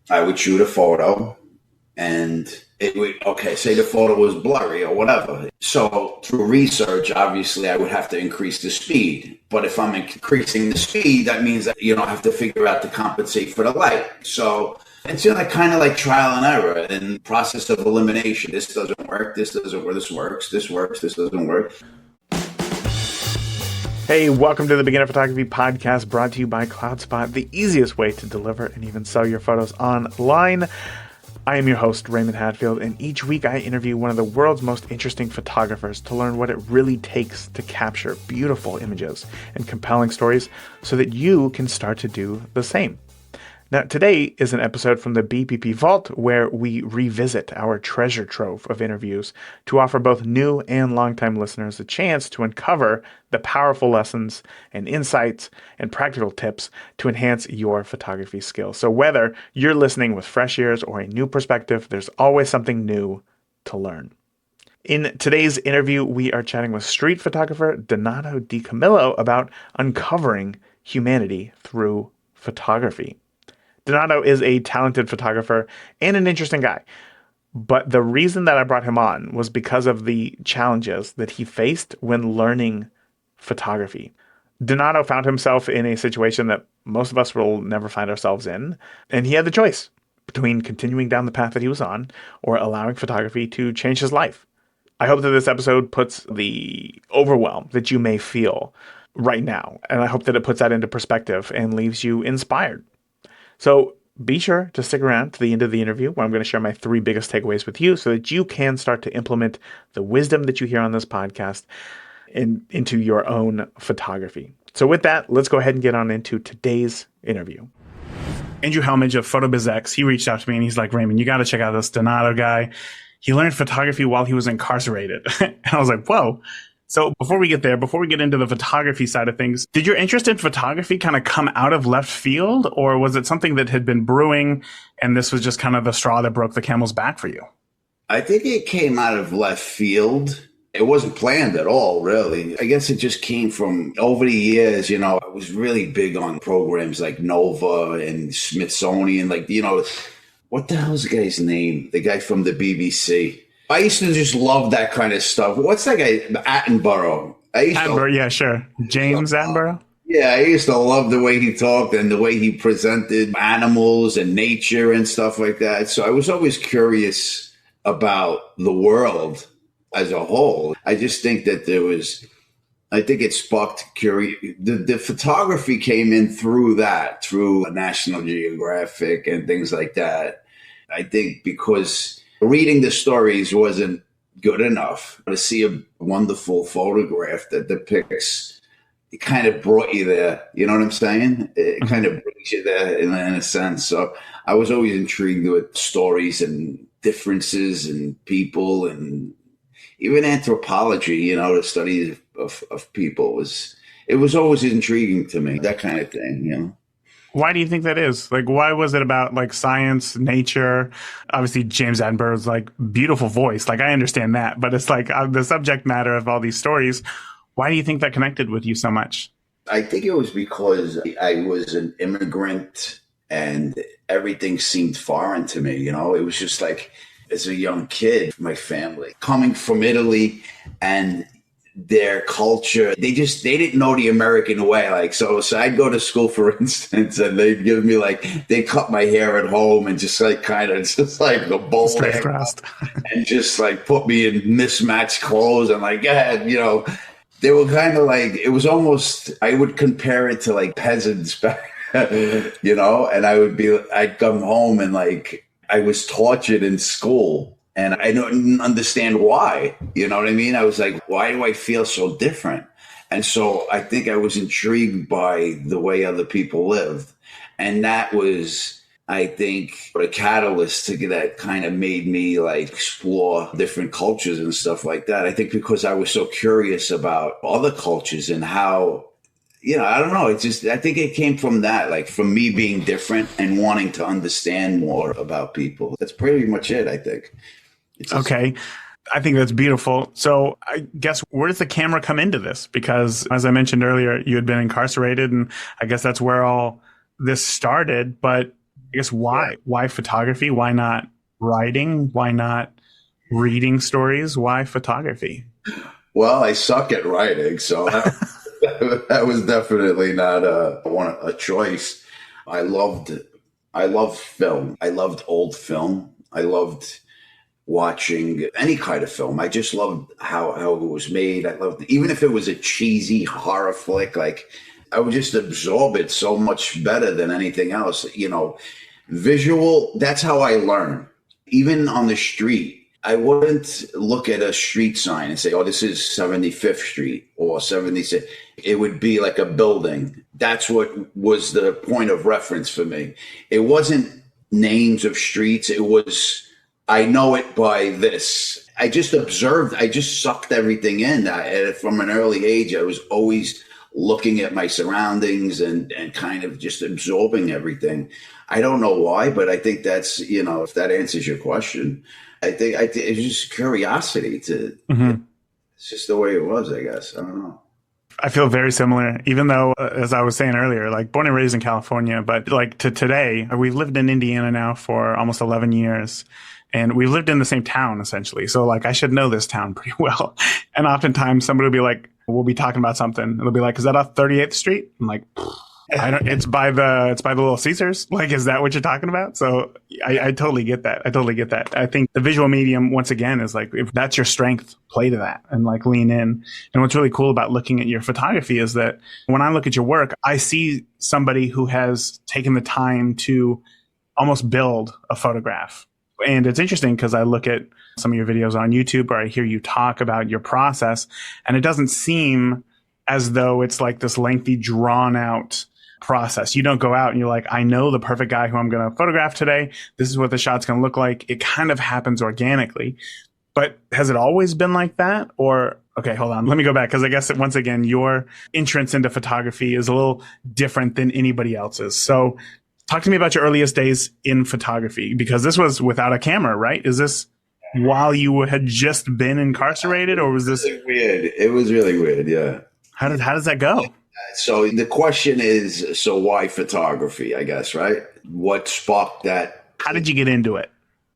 I would shoot a photo and it would, okay, say the photo was blurry or whatever. So through research, obviously I would have to increase the speed. But if I'm increasing the speed, that means that, I have to figure out to compensate for the light. So it's kind of like trial and error and process of elimination. This doesn't work. This doesn't work. This works. This works. This doesn't work. Hey, welcome to the Beginner Photography Podcast, brought to you by CloudSpot, the easiest way to deliver and even sell your photos online. I am your host, Raymond Hadfield, and each week I interview one of the world's most interesting photographers to learn what it really takes to capture beautiful images and compelling stories so that you can start to do the same. Now, today is an episode from the BPP Vault where we revisit our treasure trove of interviews to offer both new and longtime listeners a chance to uncover the powerful lessons and insights and practical tips to enhance your photography skills. So whether you're listening with fresh ears or a new perspective, there's always something new to learn. In today's interview, we are chatting with street photographer Donato Di Camillo about uncovering humanity through photography. Donato is a talented photographer and an interesting guy, but the reason that I brought him on was because of the challenges that he faced when learning photography. Donato found himself in a situation that most of us will never find ourselves in, and he had the choice between continuing down the path that he was on or allowing photography to change his life. I hope that this episode puts the overwhelm that you may feel right now, and I hope that it puts that into perspective and leaves you inspired. So be sure to stick around to the end of the interview where I'm going to share my 3 biggest takeaways with you so that you can start to implement the wisdom that you hear on this podcast into your own photography. So with that, let's go ahead and get on into today's interview. Andrew Helmage of PhotoBizX, he reached out to me and he's like, Raymond, you got to check out this Donato guy. He learned photography while he was incarcerated. And I was like, whoa. So before we get into the photography side of things, did your interest in photography kind of come out of left field, or was it something that had been brewing and this was just kind of the straw that broke the camel's back for you? I think it came out of left field. It wasn't planned at all, really. I guess it just came from over the years, I was really big on programs like Nova and Smithsonian, what the hell's the guy's name? The guy from the BBC. I used to just love that kind of stuff. What's that guy? Attenborough. Yeah, sure. James Attenborough? Yeah, I used to love the way he talked and the way he presented animals and nature and stuff like that. So I was always curious about the world as a whole. I just think that I think it sparked curiosity. The photography came in through National Geographic and things like that. I think because reading the stories wasn't good enough. To see a wonderful photograph that depicts, it kind of brought you there. You know what I'm saying? It kind of brings you there in a sense. So I was always intrigued with stories and differences and people and even anthropology, the study of people it was always intriguing to me, that kind of thing. Why do you think that is? Why was it about science, nature? Obviously, James Attenborough's beautiful voice. I understand that, but it's the subject matter of all these stories. Why do you think that connected with you so much? I think it was because I was an immigrant and everything seemed foreign to me. It was just as a young kid, my family coming from Italy and their culture, they didn't know the American way. So I'd go to school, for instance, and they'd give me they cut my hair at home and just kind of just the bowl and just put me in mismatched clothes and they were kind of it was almost, I would compare it to peasants back, and I'd come home and I was tortured in school. And I didn't understand why, you know what I mean? I was why do I feel so different? And so I think I was intrigued by the way other people lived. And that was, I think, a catalyst that kind of made me explore different cultures and stuff like that. I think because I was so curious about other cultures and how, I don't know. I think it came from that, from me being different and wanting to understand more about people. That's pretty much it, I think. Okay. I think that's beautiful. So I guess where does the camera come into this? Because as I mentioned earlier, you had been incarcerated and I guess that's where all this started. But I guess why? Why photography? Why not writing? Why not reading stories? Why photography? Well, I suck at writing, so that was definitely not a choice. I loved I loved film. I loved old film. I loved watching any kind of film. I just loved how it was made. I loved even if it was a cheesy horror flick, like I would just absorb it so much better than anything else. Visual, that's how I learn. Even on the street, I wouldn't look at a street sign and say, oh, this is 75th Street or 76th. It would be like a building. That's what was the point of reference for me. It wasn't names of streets. It was, I know it by this. I just observed, I just sucked everything in. From an early age, I was always looking at my surroundings and kind of just absorbing everything. I don't know why, but I think that's, if that answers your question, I think it's just curiosity to, it's just the way it was, I guess. I don't know. I feel very similar, even though, as I was saying earlier, like born and raised in California, but like to today, we've lived in Indiana now for almost 11 years. And we've lived in the same town, essentially. So, like, I should know this town pretty well. And oftentimes somebody will be like, we'll be talking about something. And they'll be like, is that off 38th Street? I'm like, it's by the Little Caesars. Like, is that what you're talking about? So I totally get that. I think the visual medium, once again, is like, if that's your strength, play to that and like lean in. And what's really cool about looking at your photography is that when I look at your work, I see somebody who has taken the time to almost build a photograph. And it's interesting because I look at some of your videos on YouTube or I hear you talk about your process, and it doesn't seem as though it's like this lengthy, drawn out process. You don't go out and you're like, I know the perfect guy who I'm going to photograph today. This is what the shot's going to look like. It kind of happens organically. But has it always been like that? Or, okay, hold on. Let me go back because I guess that once again, your entrance into photography is a little different than anybody else's. So talk to me about your earliest days in photography, because this was without a camera, right? Is this while you had just been incarcerated, or was this weird? It was really weird, yeah. How does that go? So the question is, so why photography, I guess, right? What sparked that? How did you get into it?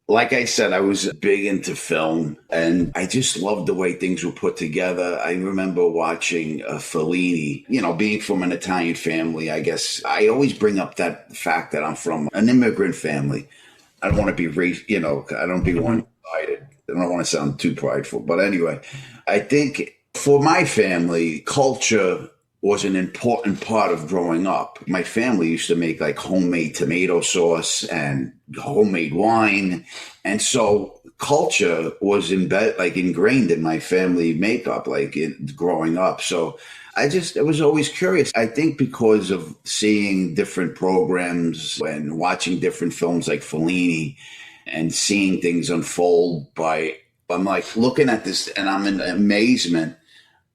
Like I said, I was big into film, and I just loved the way things were put together. I remember watching Fellini, being from an Italian family, I guess. I always bring up that fact that I'm from an immigrant family. I don't want to be, I don't be one-sided. I don't want to sound too prideful. But anyway, I think for my family, culture was an important part of growing up. My family used to make like homemade tomato sauce and homemade wine. And so culture was ingrained in my family makeup, growing up. So I was always curious. I think because of seeing different programs and watching different films like Fellini and seeing things unfold I'm like looking at this and I'm in amazement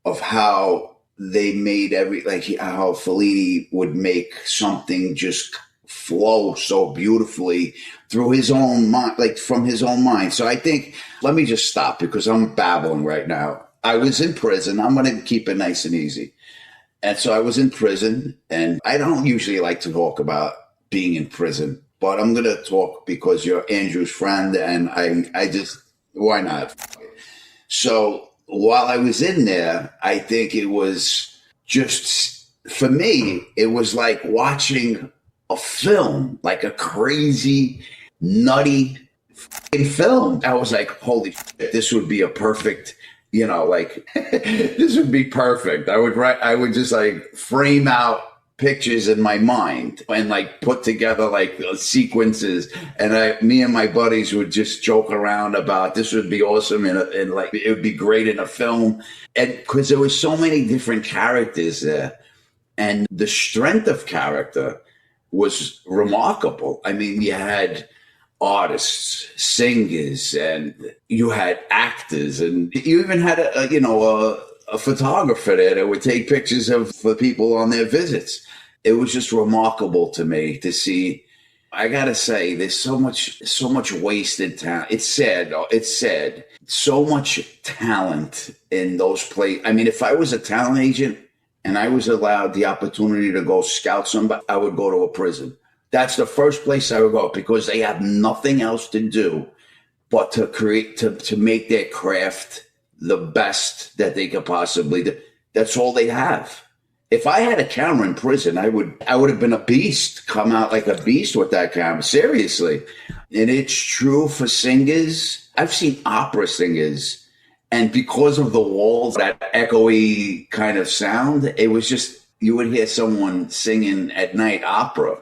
of how they made how Fellini would make something just flow so beautifully through his own mind, from his own mind. So I think, let me just stop because I'm babbling right now. I was in prison. I'm going to keep it nice and easy. And so I was in prison, and I don't usually like to talk about being in prison, but I'm going to talk because you're Andrew's friend, and I just, why not? So while I was in there, I think it was just, for me, it was like watching a film, like a crazy, nutty film. I was like, holy shit, this would be a perfect, this would be perfect. I would just frame out pictures in my mind and put together sequences, and me and my buddies would just joke around about this would be awesome and it would be great in a film, and because there was so many different characters there, and the strength of character was remarkable. I mean, you had artists, singers, and you had actors, and you even had a photographer there that would take pictures for people on their visits. It was just remarkable to me to see. I gotta say, there's so much wasted talent. It's sad. So much talent in those places. I mean, if I was a talent agent and I was allowed the opportunity to go scout somebody, I would go to a prison That's the first place I would go because they have nothing else to do but to create, to make their craft the best that they could possibly do. That's all they have. If I had a camera in prison, I would have been a beast, come out like a beast with that camera, seriously. And it's true for singers. I've seen opera singers, and because of the walls, that echoey kind of sound, it was just, you would hear someone singing at night opera.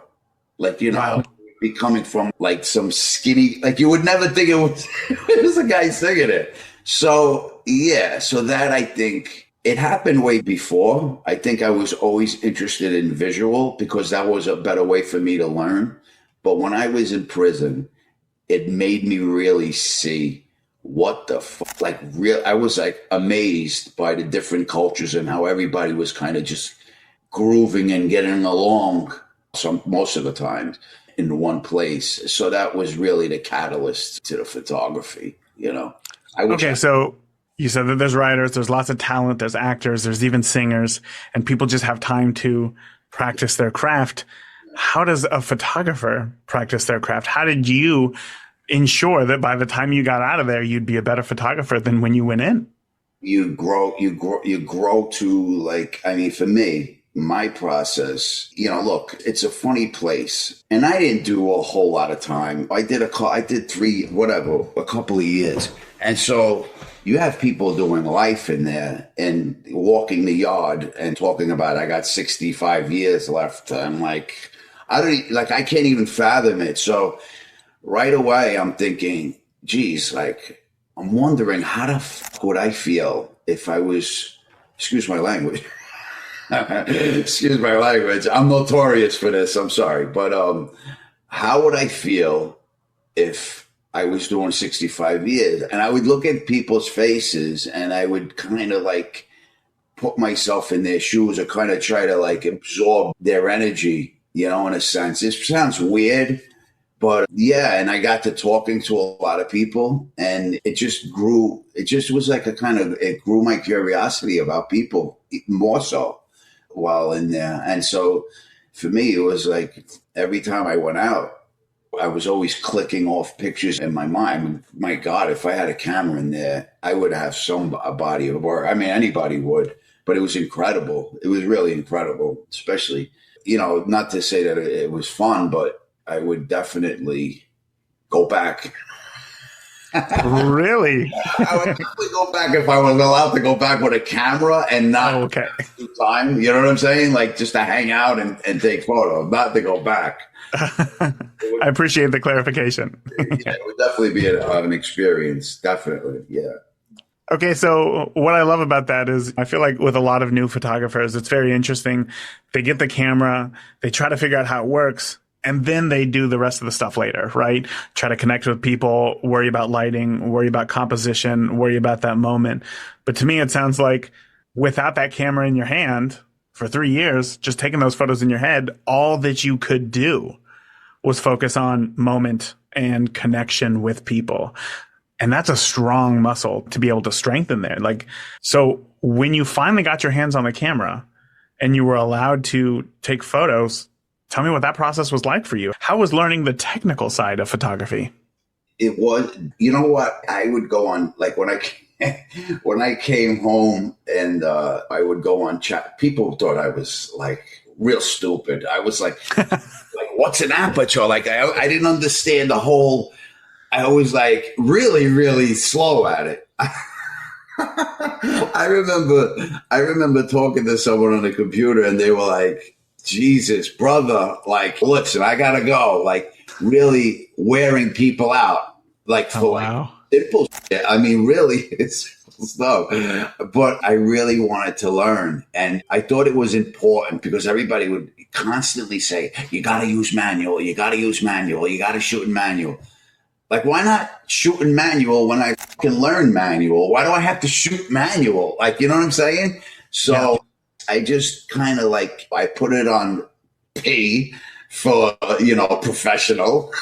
Like, Wow. be coming from like some skinny, like you would never think it was a guy singing it. So, yeah, so that I think it happened way before. I think I was always interested in visual because that was a better way for me to learn. But when I was in prison, it made me really see what the fuck, like real. I was like amazed by the different cultures and how everybody was kind of just grooving and getting along most of the time in one place. So that was really the catalyst to the photography, Okay, so you said that there's writers, there's lots of talent, there's actors, there's even singers, and people just have time to practice their craft. How does a photographer practice their craft? How did you ensure that by the time you got out of there, you'd be a better photographer than when you went in? You grow to, like, I mean, for me, my process, look, it's a funny place. And I didn't do a whole lot of time. I did a couple of years. And so you have people doing life in there and walking the yard and talking about, I got 65 years left. I'm like, I can't even fathom it. So right away, I'm thinking, geez, like, I'm wondering how the fuck would I feel if I was, excuse my language. Excuse my language. I'm notorious for this. I'm sorry. But how would I feel if I was doing 65 years? And I would look at people's faces and I would kind of like put myself in their shoes or kind of try to like absorb their energy, in a sense. It sounds weird, but yeah. And I got to talking to a lot of people and it just grew. It just was like it grew my curiosity about people more so while in there. And so for me, it was like every time I went out, I was always clicking off pictures in my mind. My God, if I had a camera in there, I would have a body of work. I mean, anybody would, but it was incredible. It was really incredible, especially, not to say that it was fun, but I would definitely go back. Really? I would definitely go back if I was allowed to go back with a camera and not do time. You know what I'm saying? Like just to hang out and take photos, not to go back. I appreciate the clarification. Yeah, it would definitely be an experience. Definitely. Yeah. Okay, so what I love about that is I feel like with a lot of new photographers, it's very interesting. They get the camera, they try to figure out how it works, and then they do the rest of the stuff later, right? Try to connect with people, worry about lighting, worry about composition, worry about that moment. But to me, it sounds like without that camera in your hand for 3 years, just taking those photos in your head, all that you could do was focus on moment and connection with people. And that's a strong muscle to be able to strengthen there. Like, so when you finally got your hands on the camera and you were allowed to take photos, tell me what that process was like for you. How was learning the technical side of photography? It was, you know what? I would go on, like when I came home and I would go on chat, people thought I was like real stupid. I was like, what's an aperture? Like I didn't understand I was like really, really slow at it. I remember talking to someone on the computer and they were like, Jesus, brother, like, listen, I gotta go. Like, really wearing people out, like for like simple shit. I mean, really, it's stuff. But I really wanted to learn, and I thought it was important because everybody would constantly say, "You gotta use manual. You gotta use manual. You gotta shoot in manual." Like, why not shoot in manual when I can learn manual? Why do I have to shoot manual? Like, you know what I'm saying? So. Yeah. I just kind of like, I put it on P for, professional.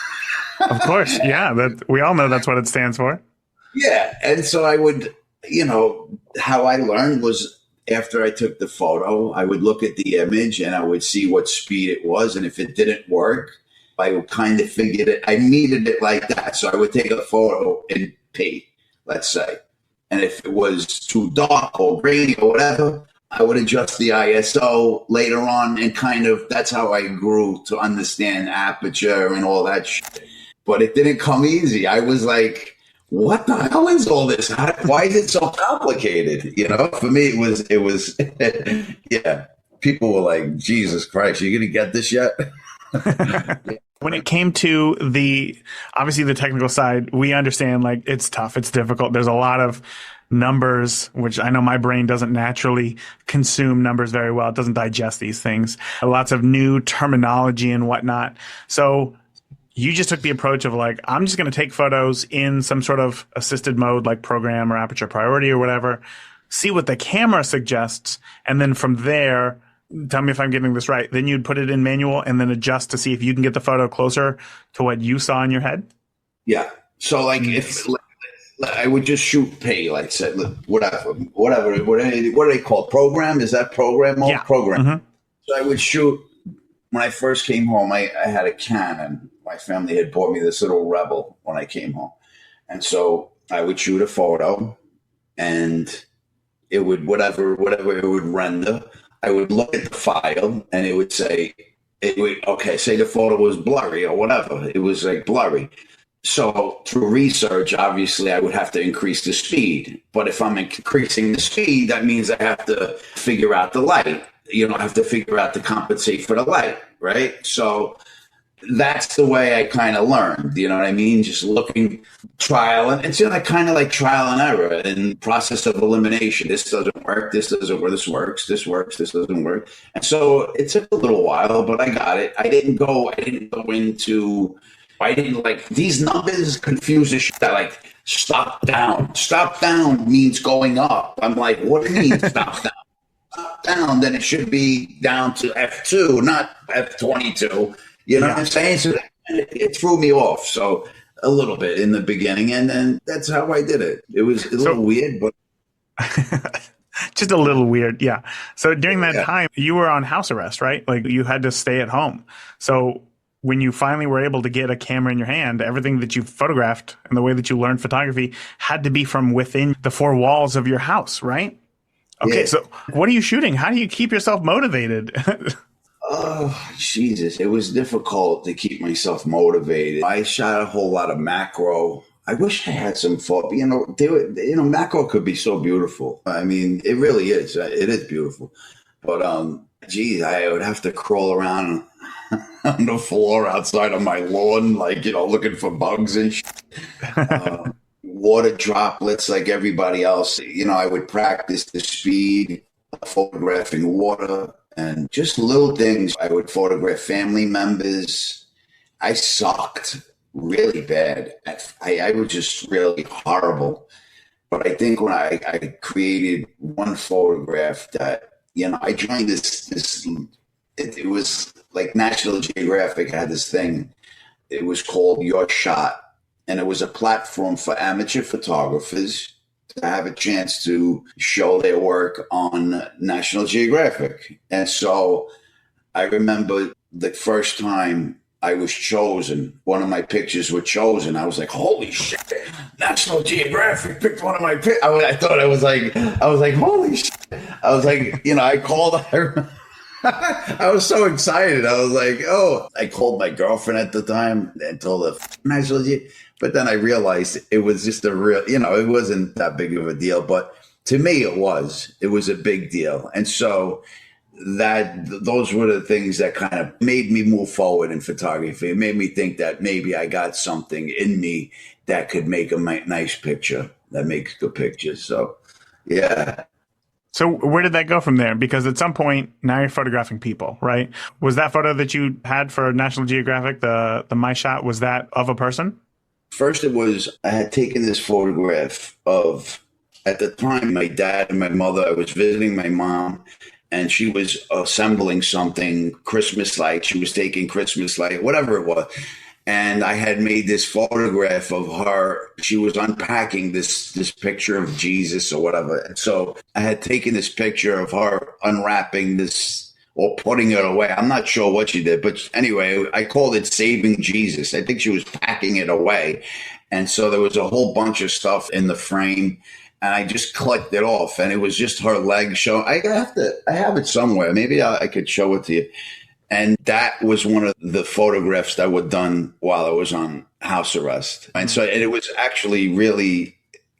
Of course. Yeah. We all know that's what it stands for. Yeah. And so I would, how I learned was after I took the photo, I would look at the image and I would see what speed it was. And if it didn't work, I kind of figured it. I needed it like that. So I would take a photo in P, let's say. And if it was too dark or grainy or whatever, I would adjust the ISO later on, and kind of that's how I grew to understand aperture and all that shit. But it didn't come easy. I was like, what the hell is all this? Why is it so complicated? You know, for me, it was, yeah. People were like, Jesus Christ, you going to get this yet? When it came to obviously the technical side, we understand like it's tough, it's difficult. There's a lot of numbers, which I know my brain doesn't naturally consume numbers very well. It doesn't digest these things. Lots of new terminology and whatnot. So you just took the approach of like, I'm just going to take photos in some sort of assisted mode, like program or aperture priority or whatever, see what the camera suggests. And then from there, tell me if I'm getting this right, then you'd put it in manual and then adjust to see if you can get the photo closer to what you saw in your head? Yeah. So like if I would just shoot P, like said, whatever, what are they called? Program? Is that program mode? Yeah. Program. Mm-hmm. So I would shoot. When I first came home, I had a Canon. My family had bought me this little Rebel when I came home. And so I would shoot a photo and it would, whatever it would render, I would look at the file and it would say, say the photo was blurry or whatever. It was like blurry. So through research, obviously, I would have to increase the speed. But if I'm increasing the speed, that means I have to figure out the light. I have to figure out to compensate for the light, right? So that's the way I kind of learned, you know what I mean? Just looking, trial, and it's kind of like trial and error and process of elimination. This doesn't work, this doesn't work, this works, this works, this doesn't work. And so it took a little while, but I got it. I didn't go into, I didn't like, these numbers confuse the shit. I like, stop down. Stop down means going up. I'm like, what do you mean stop down? Stop down, then it should be down to F2, not F22. You know what I'm saying? So it threw me off. So a little bit in the beginning, and then that's how I did it. It was a little weird, but just a little weird. Yeah. So during that time, you were on house arrest, right? Like you had to stay at home. So when you finally were able to get a camera in your hand, everything that you photographed and the way that you learned photography had to be from within the four walls of your house, right? Okay. Yeah. So what are you shooting? How do you keep yourself motivated? Oh, Jesus. It was difficult to keep myself motivated. I shot a whole lot of macro. I wish I had some photo. Macro could be so beautiful. I mean, it really is. It is beautiful. But, I would have to crawl around on the floor outside of my lawn, looking for bugs and shit. Water droplets like everybody else. I would practice the speed, photographing water. And just little things. I would photograph family members. I sucked really bad. I was just really horrible. But I think when I created one photograph that, I joined this it was like National Geographic had this thing. It was called Your Shot. And it was a platform for amateur photographers to have a chance to show their work on National Geographic. And so I remember the first time I was chosen, one of my pictures were chosen. I was like, holy shit, National Geographic picked one of my pictures. I thought I was like, holy shit. I was like, I called, I was so excited. I was like, I called my girlfriend at the time and told her National Geographic. But then I realized it was just a real, it wasn't that big of a deal. But to me, it was a big deal. And so those were the things that kind of made me move forward in photography. It made me think that maybe I got something in me that could make a nice picture, that makes good pictures. So, yeah. So where did that go from there? Because at some point, now you're photographing people, right? Was that photo that you had for National Geographic, the My Shot, was that of a person? First, I had taken this photograph of, at the time, my dad and my mother. I was visiting my mom, and she was assembling something, Christmas light. She was taking Christmas light, whatever it was. And I had made this photograph of her. She was unpacking this picture of Jesus or whatever. And so I had taken this picture of her unwrapping this, or putting it away. I'm not sure what she did, but anyway, I called it Saving Jesus. I think she was packing it away. And so there was a whole bunch of stuff in the frame, and I just clicked it off, and it was just her leg showing. I have it somewhere. Maybe I could show it to you. And that was one of the photographs that were done while I was on house arrest. And so it was actually really,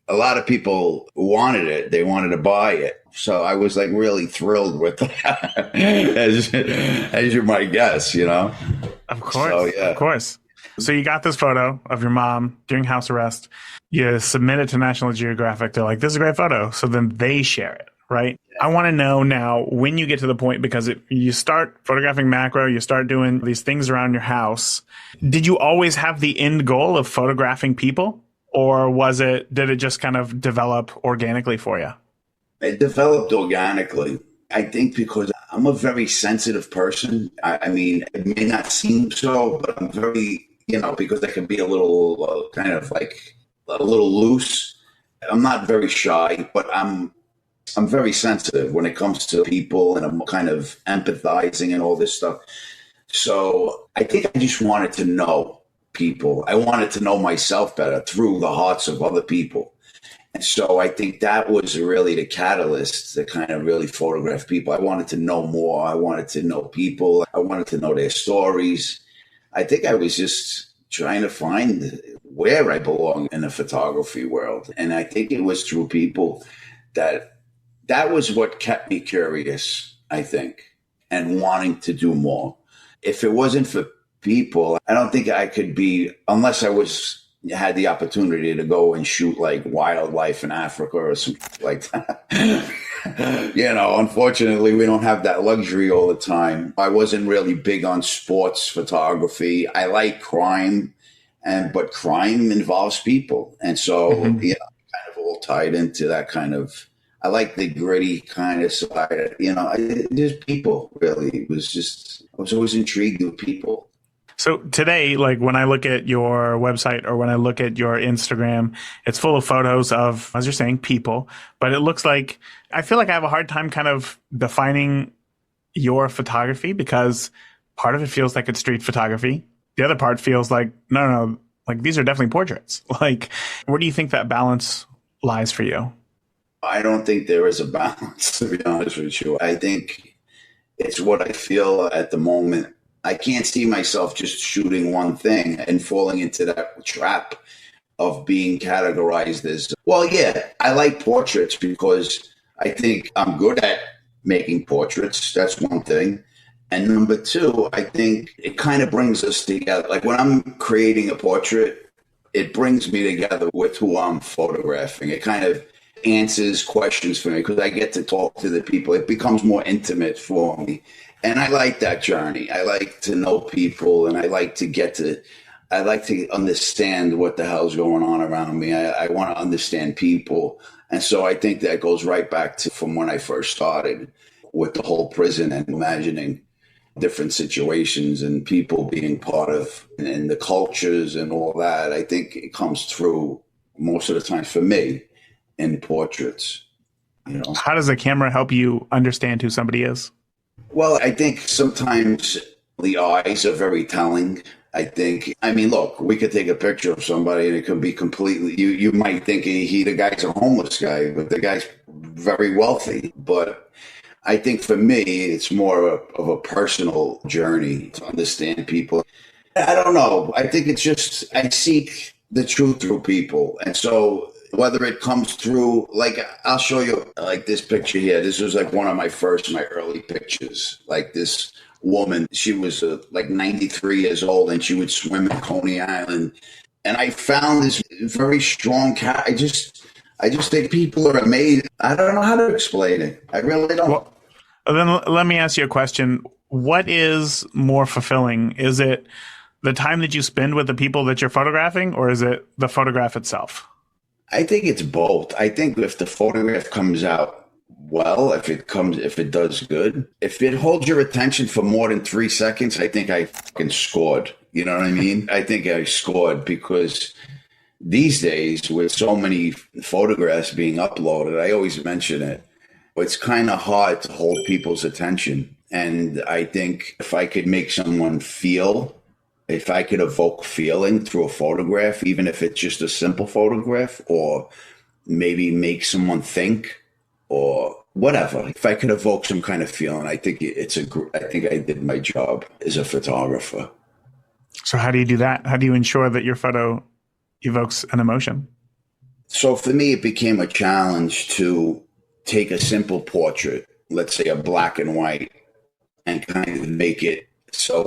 a lot of people wanted it. They wanted to buy it. So I was like really thrilled with that, as you might guess, you know? Of course, of course. So you got this photo of your mom during house arrest. You submit it to National Geographic. They're like, this is a great photo. So then they share it, right? I want to know now when you get to the point, because you start photographing macro, you start doing these things around your house. Did you always have the end goal of photographing people, or did it just kind of develop organically for you? It developed organically. I think because I'm a very sensitive person. I mean, it may not seem so, but I'm very, because I can be a little kind of like a little loose. I'm not very shy, but I'm very sensitive when it comes to people, and I'm kind of empathizing and all this stuff. So I think I just wanted to know people. I wanted to know myself better through the hearts of other people. And so I think that was really the catalyst to kind of really photograph people. I wanted to know more. I wanted to know people. I wanted to know their stories. I think I was just trying to find where I belong in the photography world. And I think it was through people that was what kept me curious, I think, and wanting to do more. If it wasn't for people, I don't think I could be, unless I had the opportunity to go and shoot like wildlife in Africa or something like that. Unfortunately, we don't have that luxury all the time. I wasn't really big on sports photography. I like crime, but crime involves people. And so, kind of all tied into that kind of, I like the gritty kind of side, just people, really. I was always intrigued with people. So today, like when I look at your website or when I look at your Instagram, it's full of photos of, as you're saying, people, but it looks like, I feel like I have a hard time kind of defining your photography, because part of it feels like it's street photography. The other part feels like, no, like these are definitely portraits. Like, where do you think that balance lies for you? I don't think there is a balance, to be honest with you. I think it's what I feel at the moment. I can't see myself just shooting one thing and falling into that trap of being categorized as, well, yeah, I like portraits because I think I'm good at making portraits. That's one thing. And number two, I think it kind of brings us together. Like when I'm creating a portrait, it brings me together with who I'm photographing. It kind of answers questions for me because I get to talk to the people. It becomes more intimate for me. And I like that journey. I like to know people, and I like to understand what the hell's going on around me. I want to understand people. And so I think that goes right back to from when I first started with the whole prison and imagining different situations and people being part of and the cultures and all that. I think it comes through most of the time for me in portraits. How does the camera help you understand who somebody is? Well, I think sometimes the eyes are very telling. Look, we could take a picture of somebody and it could be completely, you might think the guy's a homeless guy, but the guy's very wealthy. But I think for me, it's more of a personal journey to understand people. I don't know. I think it's just, I seek the truth through people. And so whether it comes through, like, I'll show you like this picture here. This was like one of my early pictures. Like this woman, she was like 93 years old and she would swim in Coney Island. And I found this very strong cat. I just think people are amazing. I don't know how to explain it. I really don't. Well, then let me ask you a question. What is more fulfilling? Is it the time that you spend with the people that you're photographing, or is it the photograph itself? I think it's both. I think if the photograph comes out well, if it does good, if it holds your attention for more than 3 seconds, I think I fucking scored. You know what I mean? I think I scored because these days with so many photographs being uploaded, I always mention it. It's kind of hard to hold people's attention. And I think if I could make someone feel, if I could evoke feeling through a photograph, even if it's just a simple photograph, or maybe make someone think, or whatever, if I could evoke some kind of feeling, I think I think I did my job as a photographer. So how do you do that? How do you ensure that your photo evokes an emotion? So for me, it became a challenge to take a simple portrait, let's say a black and white, and kind of make it so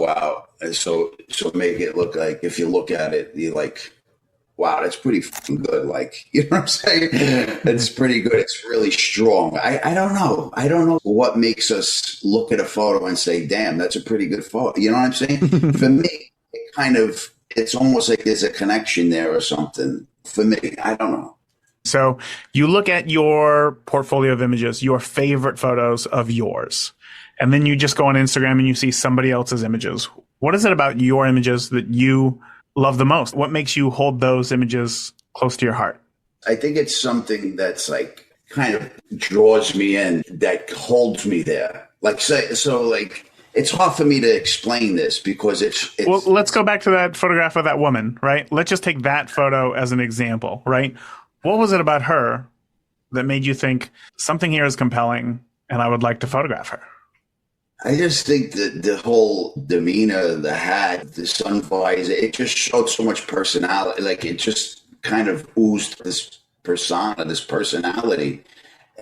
make it look like, if you look at it, you're like, wow, that's pretty fucking good. Like, you know what I'm saying? It's pretty good. It's really strong. I don't know. I don't know what makes us look at a photo and say, damn, that's a pretty good photo. You know what I'm saying? For me, it's almost like there's a connection there or something. For me, I don't know. So you look at your portfolio of images, your favorite photos of yours, and then you just go on Instagram and you see somebody else's images. What is it about your images that you love the most? What makes you hold those images close to your heart? I think it's something that's like kind of draws me in, that holds me there. Like, like, it's hard for me to explain this because it's well, let's go back to that photograph of that woman, right? Let's just take that photo as an example, right? What was it about her that made you think something here is compelling and I would like to photograph her? I just think that the whole demeanor, the hat, the sun visor, it just showed so much personality. Like, it just kind of oozed this persona, this personality.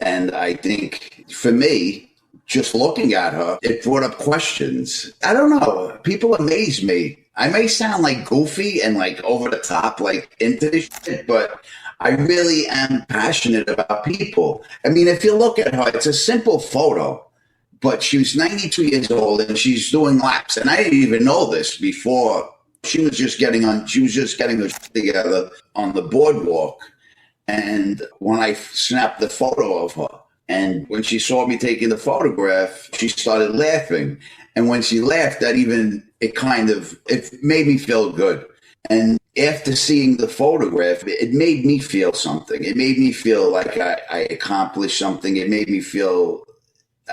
And I think for me, just looking at her, it brought up questions. I don't know. People amaze me. I may sound like goofy and like over the top, like into this shit, but I really am passionate about people. I mean, if you look at her, it's a simple photo, but she was 92 years old and she's doing laps. And I didn't even know this before. She was just getting her shit together on the boardwalk. And when I snapped the photo of her, and when she saw me taking the photograph, she started laughing. And when she laughed, it made me feel good. And after seeing the photograph, it made me feel something. It made me feel like I accomplished something. It made me feel,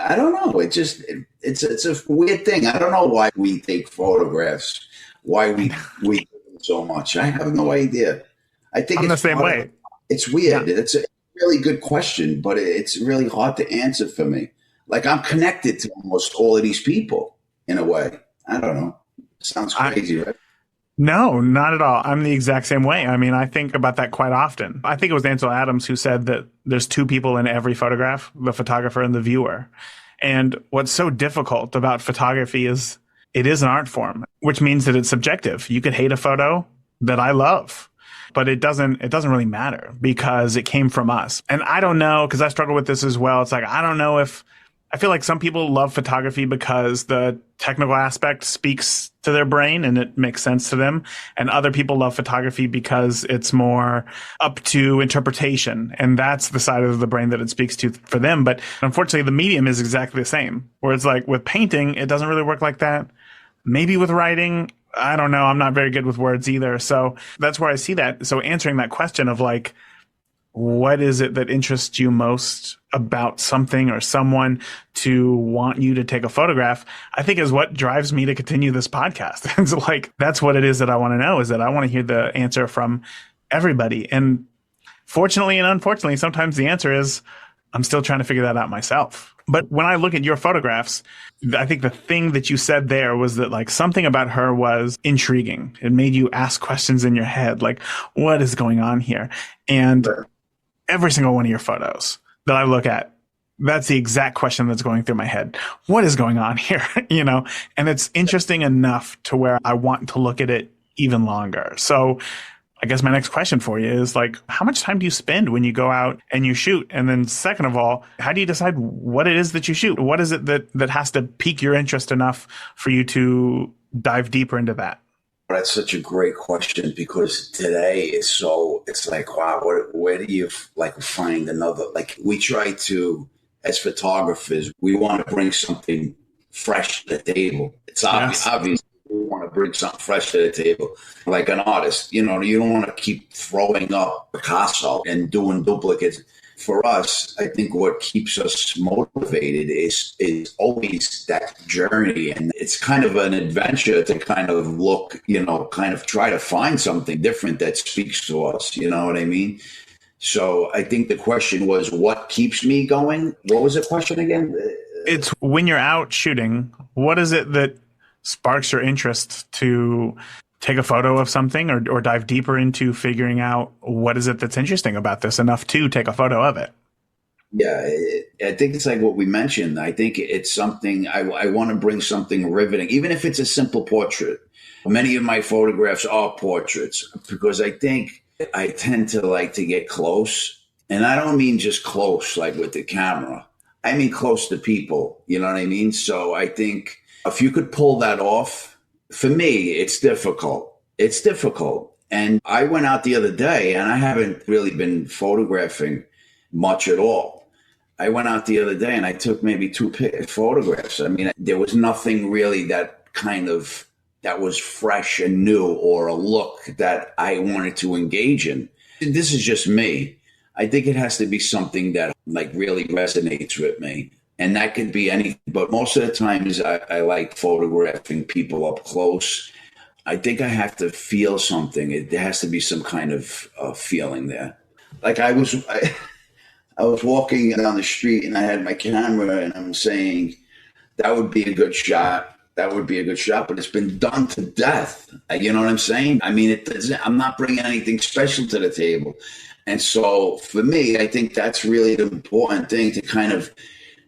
I don't know. It's a weird thing. I don't know why we take photographs, why we do so much. I have no idea. I think I'm the same way. It's weird. Yeah. It's a really good question, but it's really hard to answer for me. Like, I'm connected to almost all of these people in a way. I don't know. Sounds crazy, right? No, not at all. I'm the exact same way. I mean, I think about that quite often. I think it was Ansel Adams who said that there's two people in every photograph, the photographer and the viewer. And what's so difficult about photography is it is an art form, which means that it's subjective. You could hate a photo that I love, but it doesn't really matter because it came from us. And I don't know, because I struggle with this as well. It's like, I don't know if I feel like some people love photography because the technical aspect speaks to their brain and it makes sense to them. And other people love photography because it's more up to interpretation. And that's the side of the brain that it speaks to for them. But unfortunately, the medium is exactly the same. Where it's like with painting, it doesn't really work like that. Maybe with writing, I don't know. I'm not very good with words either. So that's where I see that. So answering that question of like, what is it that interests you most about something or someone to want you to take a photograph, I think is what drives me to continue this podcast. It's like, that's what it is that I want to know, is that I want to hear the answer from everybody. And fortunately and unfortunately, sometimes the answer is I'm still trying to figure that out myself. But when I look at your photographs, I think the thing that you said there was that like something about her was intriguing. It made you ask questions in your head, like, what is going on here? And every single one of your photos that I look at, that's the exact question that's going through my head. What is going on here? You know, and it's interesting enough to where I want to look at it even longer. So I guess my next question for you is like, how much time do you spend when you go out and you shoot? And then second of all, how do you decide what it is that you shoot? What is it that has to pique your interest enough for you to dive deeper into that? That's such a great question because today it's like, wow, where do you like find another? Like, we try to, as photographers, we want to bring something fresh to the table. It's obvious we want to bring something fresh to the table. Like an artist, you know, you don't want to keep throwing up Picasso and doing duplicates. For us, I think what keeps us motivated is always that journey. And it's kind of an adventure to kind of look, kind of try to find something different that speaks to us. You know what I mean? So I think the question was, what keeps me going? What was the question again? It's when you're out shooting, what is it that sparks your interest to take a photo of something or dive deeper into figuring out what is it that's interesting about this enough to take a photo of it? Yeah, I think it's like what we mentioned. I think it's something I want to bring something riveting, even if it's a simple portrait. Many of my photographs are portraits because I think I tend to like to get close. And I don't mean just close like with the camera. I mean close to people. You know what I mean? So I think if you could pull that off, for me, it's difficult. It's difficult. And I went out the other day and I haven't really been photographing much at all. I went out the other day and I took maybe two photographs. I mean, there was nothing really that was fresh and new or a look that I wanted to engage in. This is just me. I think it has to be something that like really resonates with me. And that could be anything. But most of the times I like photographing people up close. I think I have to feel something. There has to be some kind of feeling there. Like I was walking down the street and I had my camera and I'm saying, that would be a good shot. That would be a good shot, but it's been done to death. You know what I'm saying? I mean, I'm not bringing anything special to the table. And so for me, I think that's really the important thing, to kind of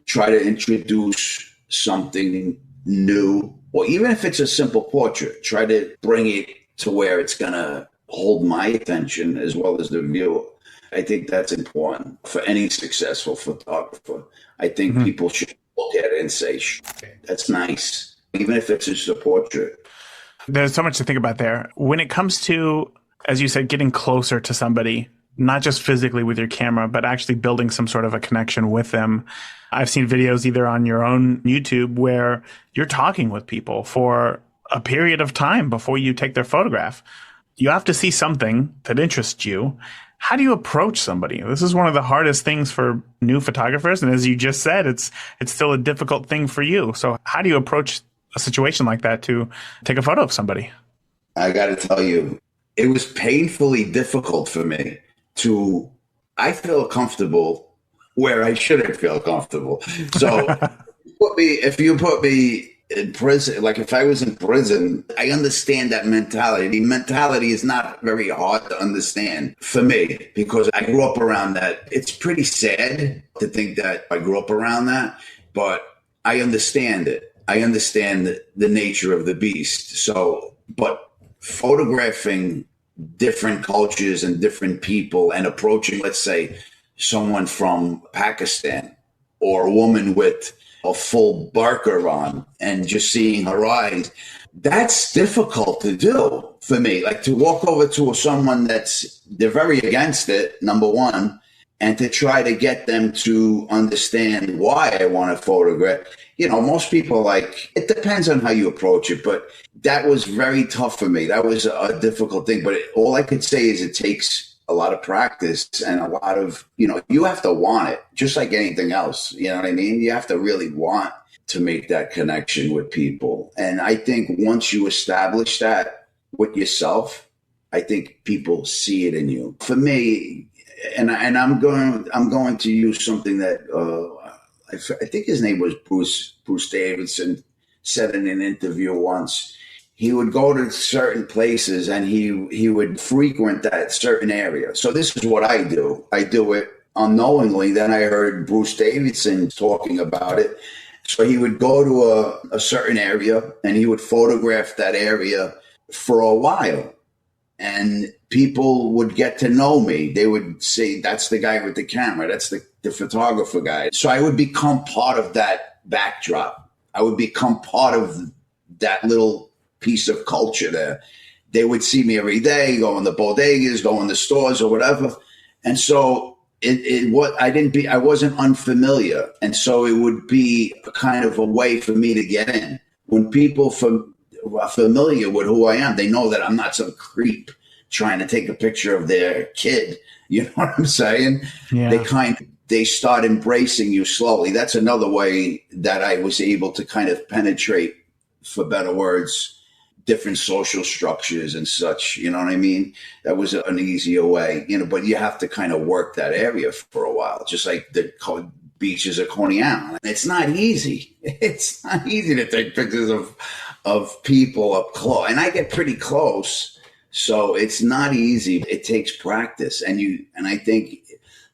try to introduce something new, or even if it's a simple portrait, try to bring it to where it's going to hold my attention as well as the viewer. I think that's important for any successful photographer. I think people should look at it and say, that's nice, even if it's just a portrait. There's so much to think about there. When it comes to, as you said, getting closer to somebody, not just physically with your camera, but actually building some sort of a connection with them. I've seen videos either on your own YouTube where you're talking with people for a period of time before you take their photograph. You have to see something that interests you. How do you approach somebody? This is one of the hardest things for new photographers. And as you just said, it's still a difficult thing for you. So how do you approach a situation like that to take a photo of somebody? I got to tell you, it was painfully difficult for me I feel comfortable where I shouldn't feel comfortable. So if you put me in prison, like if I was in prison, I understand that mentality. The mentality is not very hard to understand for me because I grew up around that. It's pretty sad to think that I grew up around that, but I understand it. I understand the nature of the beast. So, but photographing different cultures and different people and approaching, let's say, someone from Pakistan or a woman with a full burqa on and just seeing her eyes, that's difficult to do for me. Like to walk over to someone they're very against it, number one, and to try to get them to understand why I want to photograph. Most people it depends on how you approach it, but that was very tough for me. That was a difficult thing. But all I could say is it takes a lot of practice and a lot of, you have to want it, just like anything else. You know what I mean? You have to really want to make that connection with people. And I think once you establish that with yourself, I think people see it in you. For me, and I'm going to use something that I think his name was Bruce Davidson, said in an interview once. He would go to certain places and he would frequent that certain area. So this is what I do. I do it unknowingly. Then I heard Bruce Davidson talking about it. So he would go to a certain area and he would photograph that area for a while. And people would get to know me. They would say, that's the guy with the camera. That's the photographer guy. So I would become part of that backdrop. I would become part of that little piece of culture there. They would see me every day, go in the bodegas, go in the stores or whatever. And so I wasn't unfamiliar. And so it would be a kind of a way for me to get in. When people are familiar with who I am, they know that I'm not some creep trying to take a picture of their kid. You know what I'm saying? Yeah. They start embracing you slowly. That's another way that I was able to kind of penetrate, for better words, different social structures and such. You know what I mean? That was an easier way, but you have to kind of work that area for a while, just like the beaches of Coney Island. It's not easy. It's not easy to take pictures of people up close. And I get pretty close. So it's not easy. It takes practice. And I think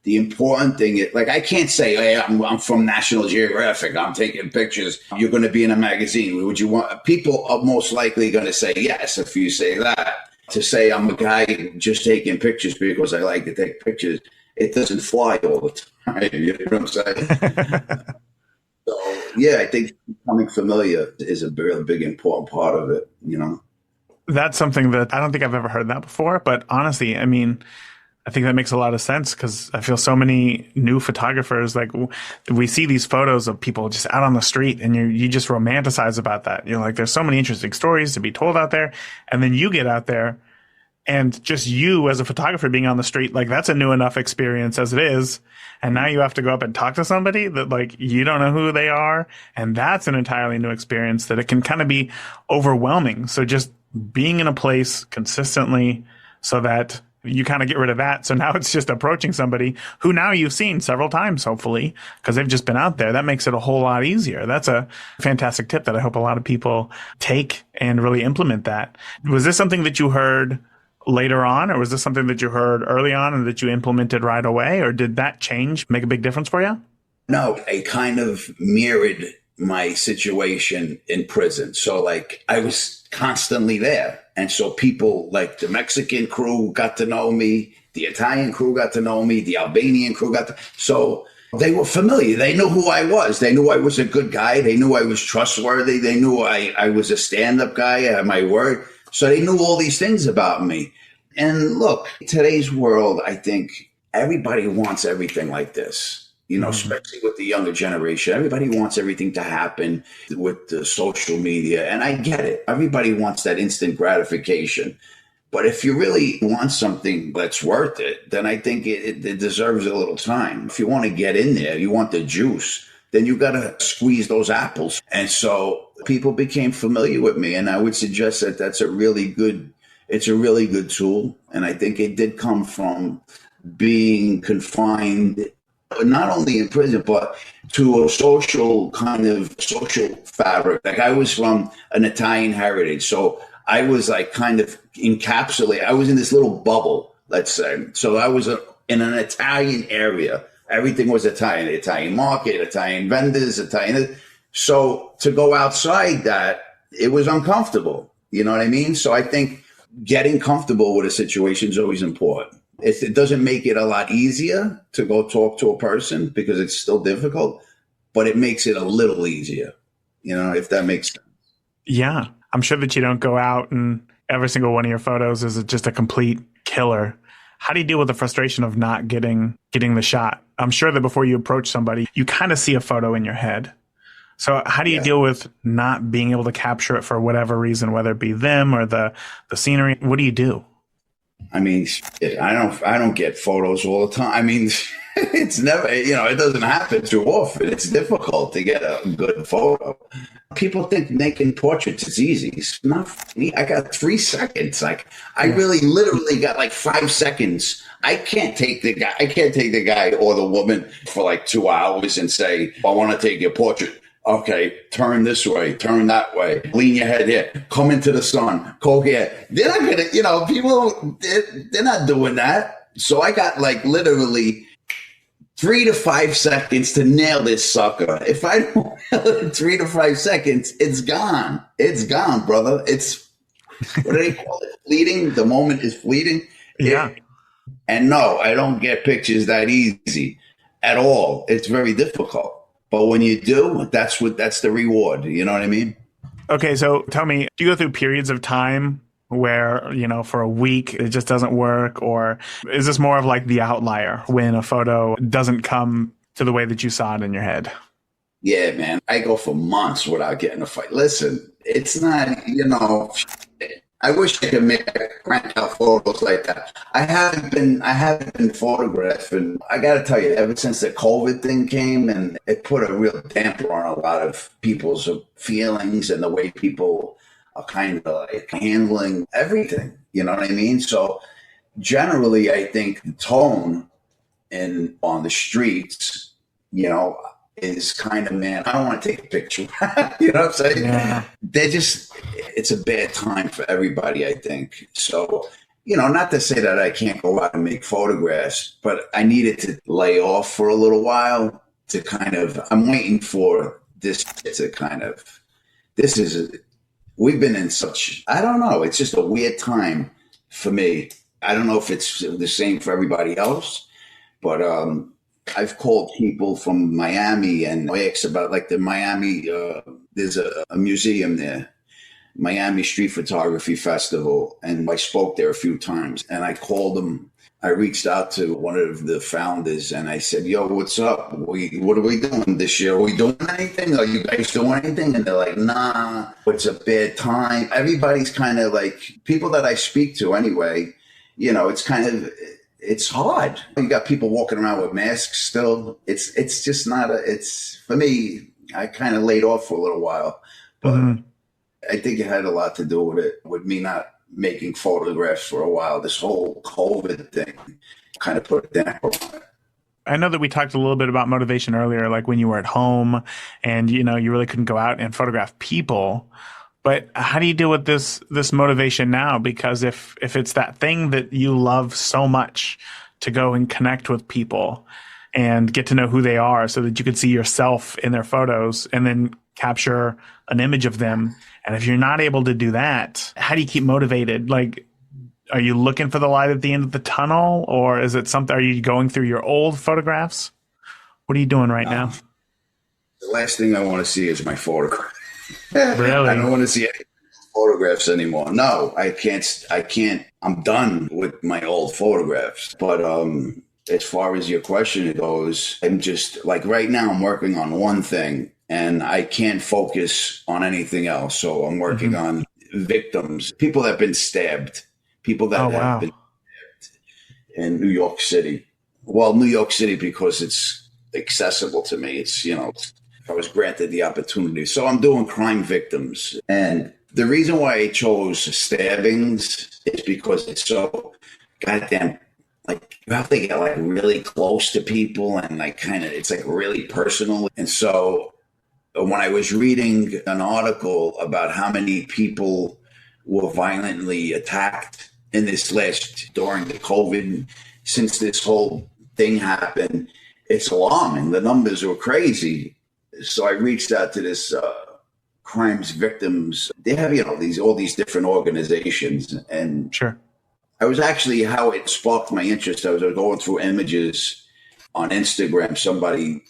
the important thing is, like, I can't say, hey, I'm from National Geographic, I'm taking pictures, you're going to be in a magazine. Would you want? People are most likely going to say yes if you say that. To say I'm a guy just taking pictures because I like to take pictures, it doesn't fly all the time. You know what I'm saying? So, yeah, I think becoming familiar is a very big, important part of it, That's something that I don't think I've ever heard that before. But honestly, I mean, I think that makes a lot of sense because I feel so many new photographers, like we see these photos of people just out on the street and you just romanticize about that. You're like, there's so many interesting stories to be told out there. And then you get out there and just you as a photographer being on the street, like that's a new enough experience as it is. And now you have to go up and talk to somebody that like you don't know who they are. And that's an entirely new experience that it can kind of be overwhelming. So just being in a place consistently so that you kind of get rid of that. So now it's just approaching somebody who now you've seen several times, hopefully, because they've just been out there. That makes it a whole lot easier. That's a fantastic tip that I hope a lot of people take and really implement that. Was this something that you heard later on, or was this something that you heard early on and that you implemented right away? Or did that change make a big difference for you? No, it kind of mirrored my situation in prison. So like I was constantly there. And so people like the Mexican crew got to know me, the Italian crew got to know me, the Albanian crew so they were familiar. They knew who I was. They knew I was a good guy. They knew I was trustworthy. They knew I was a stand-up guy. I had my word. So they knew all these things about me. And look, today's world, I think everybody wants everything like this. Especially with the younger generation, everybody wants everything to happen with the social media. And I get it. Everybody wants that instant gratification. But if you really want something that's worth it, then I think it deserves a little time. If you want to get in there, you want the juice, then you got to squeeze those apples. And so people became familiar with me. And I would suggest that it's a really good tool. And I think it did come from being confined, not only in prison, but to a social fabric. Like I was from an Italian heritage. So I was like kind of encapsulated. I was in this little bubble, let's say. So I was in an Italian area. Everything was Italian, the Italian market, Italian vendors, Italian. So to go outside that, it was uncomfortable. You know what I mean? So I think getting comfortable with a situation is always important. It doesn't make it a lot easier to go talk to a person because it's still difficult, but it makes it a little easier, if that makes sense. Yeah. I'm sure that you don't go out and every single one of your photos is just a complete killer. How do you deal with the frustration of not getting the shot? I'm sure that before you approach somebody, you kind of see a photo in your head. So how do you deal with not being able to capture it for whatever reason, whether it be them or the scenery? What do you do? I mean, I don't get photos all the time. I mean, it's never, it doesn't happen too often. It's difficult to get a good photo. People think making portraits is easy. It's not for me. I got 3 seconds. Like I really literally got like 5 seconds. I can't take the guy or the woman for like 2 hours and say, I want to take your portrait. Okay, turn this way, turn that way, lean your head here, come into the sun, go here. They're not gonna, people, they're not doing that. So I got like literally 3 to 5 seconds to nail this sucker. If I don't nail it in 3 to 5 seconds, it's gone. It's gone, brother. It's, what do they call it? Fleeting. The moment is fleeting. Yeah. And no, I don't get pictures that easy at all. It's very difficult. But when you do, that's the reward. You know what I mean? Okay, so tell me, do you go through periods of time where, for a week it just doesn't work? Or is this more of like the outlier when a photo doesn't come to the way that you saw it in your head? Yeah, man. I go for months without getting a fight. Listen, it's not, I wish I could crank out photos like that. I haven't been photographing. I got to tell you, ever since the COVID thing came, and it put a real damper on a lot of people's feelings and the way people are kind of like handling everything. You know what I mean? So generally, I think the tone in on the streets, you know, is kind of, man, I don't want to take a picture. You know what I'm saying? Yeah. It's a bad time for everybody, I think. So, you know, not to say that I can't go out and make photographs, but I needed to lay off for a little while to kind of, I'm waiting for this to kind of, this is, we've been in such, I don't know, it's just a weird time for me. I don't know if it's the same for everybody else, but I've called people from Miami and asked about like the Miami, there's a museum there, Miami Street Photography Festival. And I spoke there a few times and I called them. I reached out to one of the founders and I said, yo, what's up? What are we doing this year? Are we doing anything? Are you guys doing anything? And they're like, nah, it's a bad time. Everybody's kind of like, people that I speak to anyway, you know, it's kind of, it's hard. You got people walking around with masks still. It's just not it's for me, I kind of laid off for a little while, but I think it had a lot to do with it, with me not making photographs for a while. This whole COVID thing kind of put a damper on it. I know that we talked a little bit about motivation earlier, like when you were at home and, you know, you really couldn't go out and photograph people. But how do you deal with this motivation now? Because if it's that thing that you love so much to go and connect with people and get to know who they are so that you can see yourself in their photos and then capture an image of them. And if you're not able to do that, how do you keep motivated? Like, are you looking for the light at the end of the tunnel, or is it something, are you going through your old photographs? What are you doing right now? The last thing I want to see is my photograph. Really? I don't want to see any photographs anymore. No, I can't. I'm done with my old photographs. But as far as your question goes, I'm just like right now I'm working on one thing and I can't focus on anything else. So I'm working on victims, people that have been stabbed, people that have been stabbed in New York City. Well, New York City because it's accessible to me. It's, you know, I was granted the opportunity. So I'm doing crime victims. And the reason why I chose stabbings is because it's so goddamn, like, you have to get like really close to people and like kind of, it's like really personal. And so when I was reading an article about how many people were violently attacked in this during the COVID, since this whole thing happened, it's alarming. The numbers were crazy. So I reached out to this crimes victims. They have, you know, all these different organizations. And Sure. I was actually, how it sparked my interest, I was going through images on Instagram. Somebody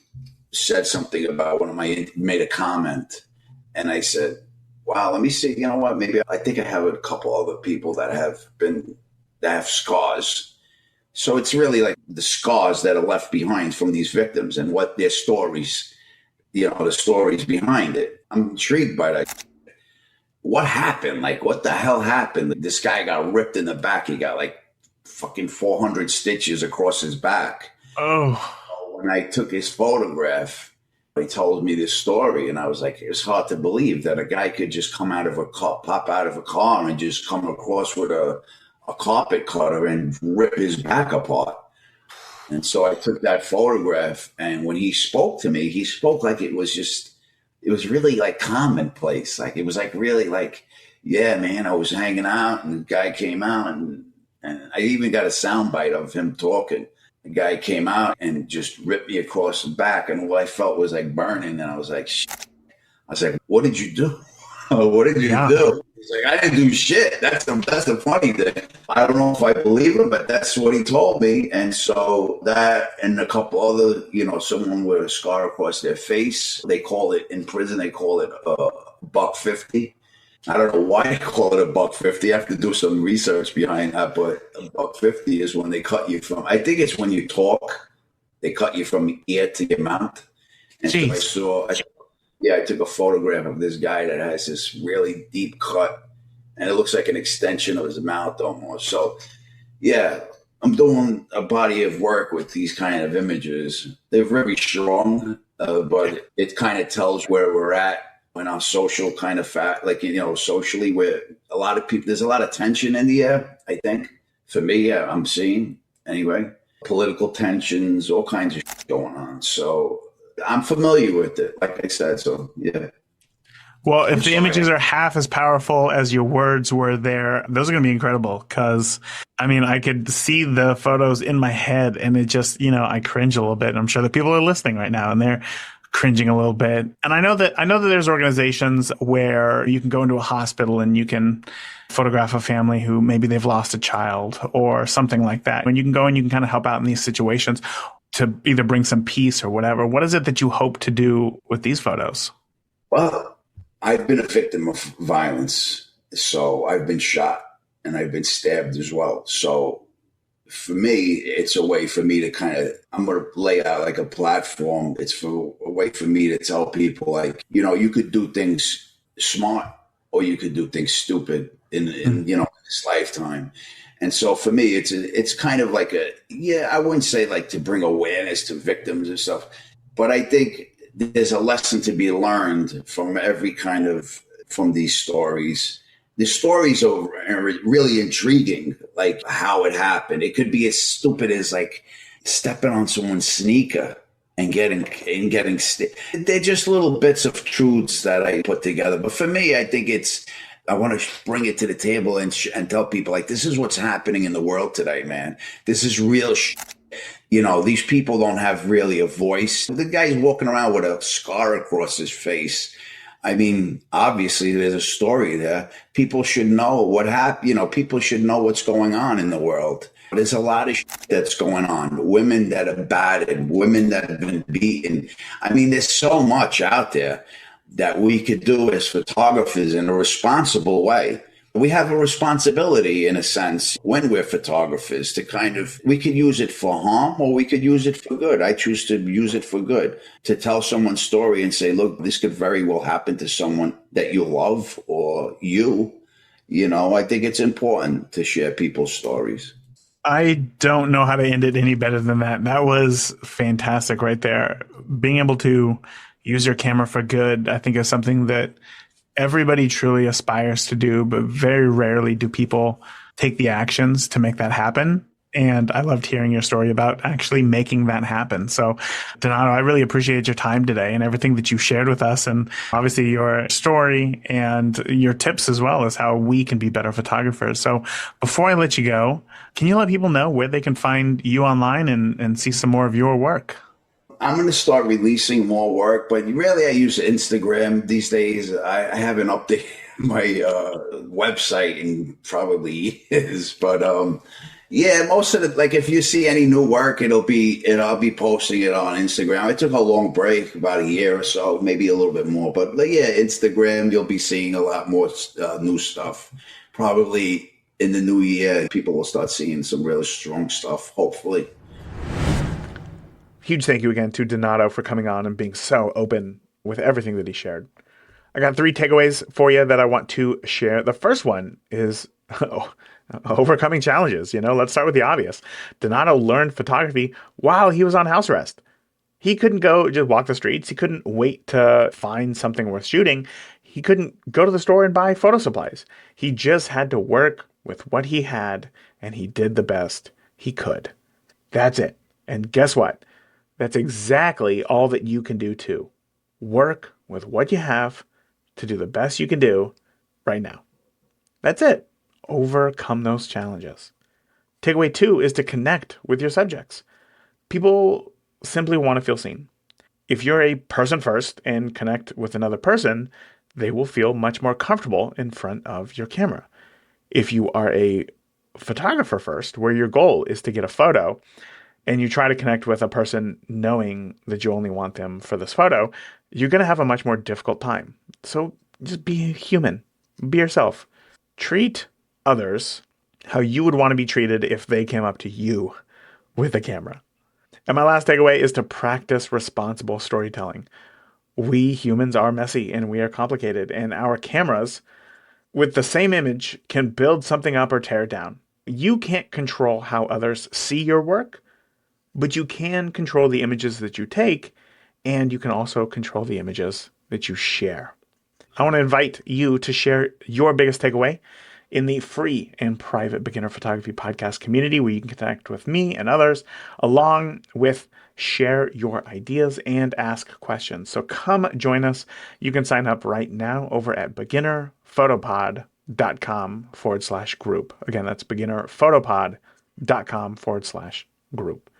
said something about made a comment. And I said, wow, let me see, you know what, maybe I think I have a couple other people that have scars. So it's really like the scars that are left behind from these victims and what their stories, you know, the stories behind it. I'm intrigued by that. What happened? Like, what the hell happened? This guy got ripped in the back. He got like fucking 400 stitches across his back. Oh. When I took his photograph, he told me this story, and I was like, it's hard to believe that a guy could just come out of a car, pop out of a car, and just come across with a carpet cutter and rip his back apart. And so I took that photograph, and when he spoke to me, he spoke like it was really like commonplace. Like it was like really like, yeah, man, I was hanging out and the guy came out and I even got a soundbite of him talking. The guy came out and just ripped me across the back, and what I felt was like burning. And I was like, shit. I was like, what did you do? What did you do? He's like, I didn't do shit. That's the funny thing. I don't know if I believe him, but that's what he told me. And so that and a couple other, you know, someone with a scar across their face, they call it in prison, they call it $1.50. I don't know why they call it $1.50. I have to do some research behind that, but $1.50 is when they cut you from, I think it's when you talk, they cut you from ear to your mouth. And so I took a photograph of this guy that has this really deep cut and it looks like an extension of his mouth almost. So yeah, I'm doing a body of work with these kind of images. They're very strong, but it kind of tells where we're at in our social kind of fact, like, socially, where a lot of people, there's a lot of tension in the air, I think. For me, I'm seeing anyway, political tensions, all kinds of shit going on. So I'm familiar with it, like I said. So yeah, Well, I'm if the sorry. images are half as powerful as your words were there, those are going to be incredible. Because, I mean, I could see the photos in my head and it just, I cringe a little bit. And I'm sure that people are listening right now and they're cringing a little bit. And I know that there's organizations where you can go into a hospital and you can photograph a family who maybe they've lost a child or something like that. And you can go and you can kind of help out in these situations to either bring some peace or whatever. What is it that you hope to do with these photos? Well, I've been a victim of violence. So I've been shot and I've been stabbed as well. So for me, it's a way for me to I'm going to lay out like a platform. It's for a way for me to tell people, like, you could do things smart or you could do things stupid in this lifetime. And so for me, it's kind of like yeah, I wouldn't say like to bring awareness to victims and stuff, but I think there's a lesson to be learned from from these stories. The stories are really intriguing, like how it happened. It could be as stupid as like stepping on someone's sneaker and getting. They're just little bits of truths that I put together. But for me, I think I want to bring it to the table and tell people, like, this is what's happening in the world today, man. This is real. These people don't have really a voice. The guy's walking around with a scar across his face. I mean, obviously there's a story there. People should know what happened. People should know what's going on in the world. There's a lot of that's going on. Women that are battered, women that have been beaten. I mean, there's so much out there that we could do as photographers in a responsible way. We have a responsibility, in a sense, when we're photographers to we could use it for harm or we could use it for good. I choose to use it for good, to tell someone's story and say, look, this could very well happen to someone that you love or you. I think it's important to share people's stories. I don't know how to end it any better than that. That was fantastic right there. Being able to use your camera for good, I think, is something that everybody truly aspires to do, but very rarely do people take the actions to make that happen. And I loved hearing your story about actually making that happen. So, Donato, I really appreciate your time today and everything that you shared with us, and obviously your story and your tips as well as how we can be better photographers. So, before I let you go, can you let people know where they can find you online and see some more of your work? I'm going to start releasing more work, but really I use Instagram these days. I haven't updated my website in probably years, but yeah, most of it, like if you see any new work, I'll be posting it on Instagram. I took a long break, about a year or so, maybe a little bit more, but like, yeah, Instagram, you'll be seeing a lot more new stuff. Probably in the new year, people will start seeing some really strong stuff, hopefully. Huge thank you again to Donato for coming on and being so open with everything that he shared. I got 3 takeaways for you that I want to share. The first one is overcoming challenges. Let's start with the obvious. Donato learned photography while he was on house arrest. He couldn't go just walk the streets. He couldn't wait to find something worth shooting. He couldn't go to the store and buy photo supplies. He just had to work with what he had, and he did the best he could. That's it. And guess what? That's exactly all that you can do too. Work with what you have to do the best you can do right now. That's it. Overcome those challenges. Takeaway 2 is to connect with your subjects. People simply want to feel seen. If you're a person first and connect with another person, they will feel much more comfortable in front of your camera. If you are a photographer first, where your goal is to get a photo, and you try to connect with a person knowing that you only want them for this photo, you're going to have a much more difficult time. So just be human, be yourself. Treat others how you would want to be treated if they came up to you with a camera. And my last takeaway is to practice responsible storytelling. We humans are messy and we are complicated, and our cameras with the same image can build something up or tear it down. You can't control how others see your work, but you can control the images that you take, and you can also control the images that you share. I want to invite you to share your biggest takeaway in the free and private beginner photography podcast community, where you can connect with me and others, along with share your ideas and ask questions. So come join us. You can sign up right now over at beginnerphotopod.com/group. Again, that's beginnerphotopod.com/group.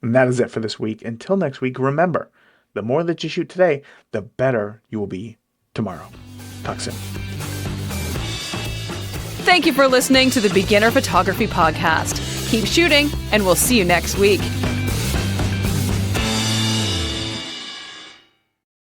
And that is it for this week. Until next week, remember, the more that you shoot today, the better you will be tomorrow. Talk soon. Thank you for listening to the Beginner Photography Podcast. Keep shooting, and we'll see you next week.